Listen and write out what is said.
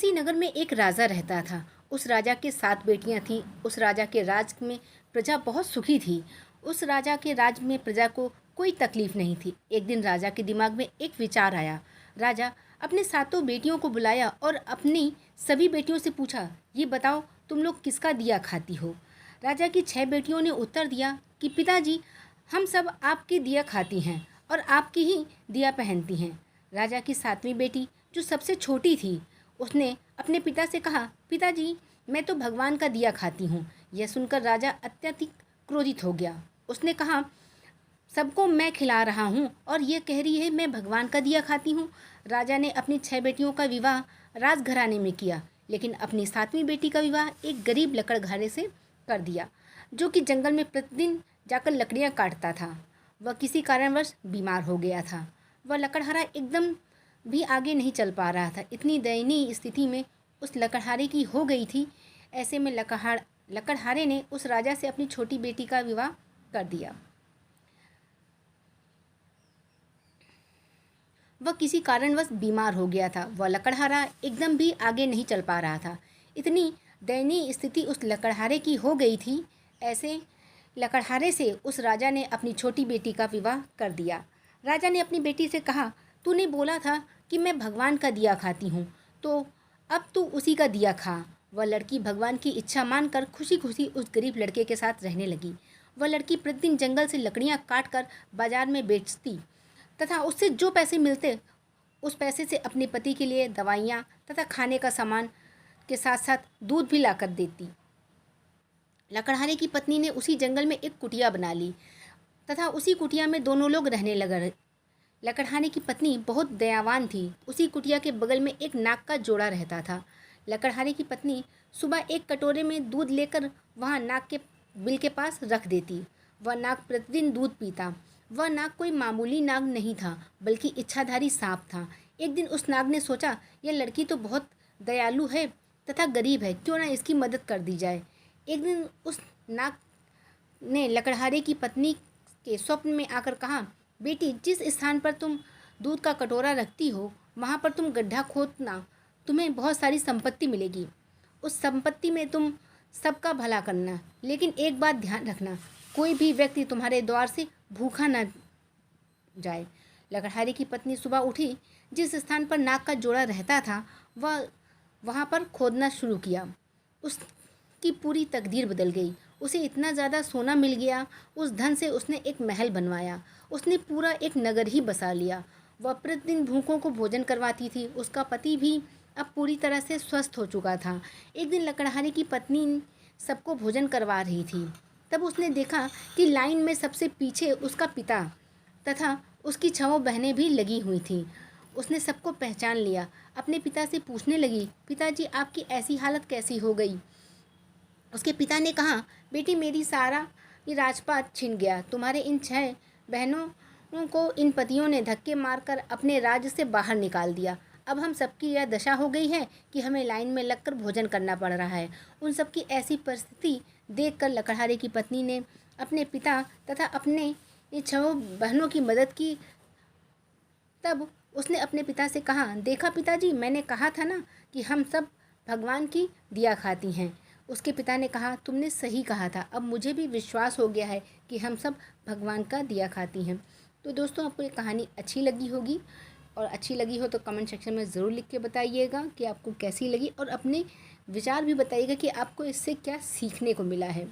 किसी नगर में एक राजा रहता था। उस राजा के 7 बेटियां थीं। उस राजा के राज में प्रजा बहुत सुखी थी। उस राजा के राज में प्रजा को कोई तकलीफ नहीं थी। एक दिन राजा के दिमाग में एक विचार आया। राजा अपने 7 बेटियों को बुलाया और अपनी सभी बेटियों से पूछा, ये बताओ तुम लोग किसका दिया खाती हो। राजा की 6 बेटियों ने उत्तर दिया कि पिताजी, हम सब आपके दिया खाती हैं और आपकी ही दिया पहनती हैं। राजा की 7वीं बेटी, जो सबसे छोटी थी, उसने अपने पिता से कहा, पिताजी, मैं तो भगवान का दिया खाती हूँ। यह सुनकर राजा अत्यधिक क्रोधित हो गया। उसने कहा, सबको मैं खिला रहा हूँ और ये कह रही है मैं भगवान का दिया खाती हूँ। राजा ने अपनी 6 बेटियों का विवाह राजघराने में किया, लेकिन अपनी 7वीं बेटी का विवाह एक गरीब लकड़घारे से कर दिया, जो कि जंगल में प्रतिदिन जाकर लकड़ियाँ काटता था। वह किसी कारणवश बीमार हो गया था। वह लकड़हारा एकदम भी आगे नहीं चल पा रहा था। इतनी दयनीय स्थिति में उस लकड़हारे की हो गई थी। ऐसे में लकड़हारे ने उस राजा से अपनी छोटी बेटी का विवाह कर दिया। वह किसी कारणवश बीमार हो गया था। वह लकड़हारा एकदम भी आगे नहीं चल पा रहा था। इतनी दयनीय स्थिति उस लकड़हारे की हो गई थी। ऐसे लकड़हारे से उस राजा ने अपनी छोटी बेटी का विवाह कर दिया। राजा ने अपनी बेटी से कहा, तूने बोला था कि मैं भगवान का दिया खाती हूँ, तो अब तू उसी का दिया खा। वह लड़की भगवान की इच्छा मानकर खुशी खुशी उस गरीब लड़के के साथ रहने लगी। वह लड़की प्रतिदिन जंगल से लकड़ियाँ काट कर बाजार में बेचती तथा उससे जो पैसे मिलते उस पैसे से अपने पति के लिए दवाइयाँ तथा खाने का सामान के साथ साथ दूध भी लाकर देती। लकड़हारे की पत्नी ने उसी जंगल में एक कुटिया बना ली तथा उसी कुटिया में दोनों लोग रहने लगे। लकड़हारे की पत्नी बहुत दयावान थी। उसी कुटिया के बगल में एक नाग का जोड़ा रहता था। लकड़हारे की पत्नी सुबह एक कटोरे में दूध लेकर वहाँ नाग के बिल के पास रख देती। वह नाग प्रतिदिन दूध पीता। वह नाग कोई मामूली नाग नहीं था, बल्कि इच्छाधारी सांप था। एक दिन उस नाग ने सोचा, यह लड़की तो बहुत दयालु है तथा गरीब है, क्यों ना इसकी मदद कर दी जाए। एक दिन उस नाग ने लकड़हारे की पत्नी के स्वप्न में आकर कहा, बेटी, जिस स्थान पर तुम दूध का कटोरा रखती हो वहाँ पर तुम गड्ढा खोदना, तुम्हें बहुत सारी संपत्ति मिलेगी। उस संपत्ति में तुम सबका भला करना, लेकिन एक बात ध्यान रखना, कोई भी व्यक्ति तुम्हारे द्वार से भूखा न जाए। लकड़हारे की पत्नी सुबह उठी। जिस स्थान पर नाग का जोड़ा रहता था वह वहाँ पर खोदना शुरू किया। उसकी पूरी तकदीर बदल गई। उसे इतना ज़्यादा सोना मिल गया। उस धन से उसने एक महल बनवाया। उसने पूरा एक नगर ही बसा लिया। वह प्रतिदिन भूखों को भोजन करवाती थी। उसका पति भी अब पूरी तरह से स्वस्थ हो चुका था। एक दिन लकड़हारे की पत्नी सबको भोजन करवा रही थी। तब उसने देखा कि लाइन में सबसे पीछे उसका पिता तथा उसकी 6 बहनें भी लगी हुई थीं। उसने सबको पहचान लिया। अपने पिता से पूछने लगी, पिताजी, आपकी ऐसी हालत कैसी हो गई। उसके पिता ने कहा, बेटी, मेरी सारा ये राजपाट छिन गया। तुम्हारे इन 6 बहनों को इन पतियों ने धक्के मारकर अपने राज्य से बाहर निकाल दिया। अब हम सबकी यह दशा हो गई है कि हमें लाइन में लगकर भोजन करना पड़ रहा है। उन सबकी ऐसी परिस्थिति देखकर लकड़हारे की पत्नी ने अपने पिता तथा अपने ये 6 बहनों की मदद की। तब उसने अपने पिता से कहा, देखा पिताजी, मैंने कहा था ना कि हम सब भगवान की दिया खाती हैं। उसके पिता ने कहा, तुमने सही कहा था। अब मुझे भी विश्वास हो गया है कि हम सब भगवान का दिया खाती हैं। तो दोस्तों, आपको ये कहानी अच्छी लगी होगी, और अच्छी लगी हो तो कमेंट सेक्शन में ज़रूर लिख के बताइएगा कि आपको कैसी लगी, और अपने विचार भी बताइएगा कि आपको इससे क्या सीखने को मिला है।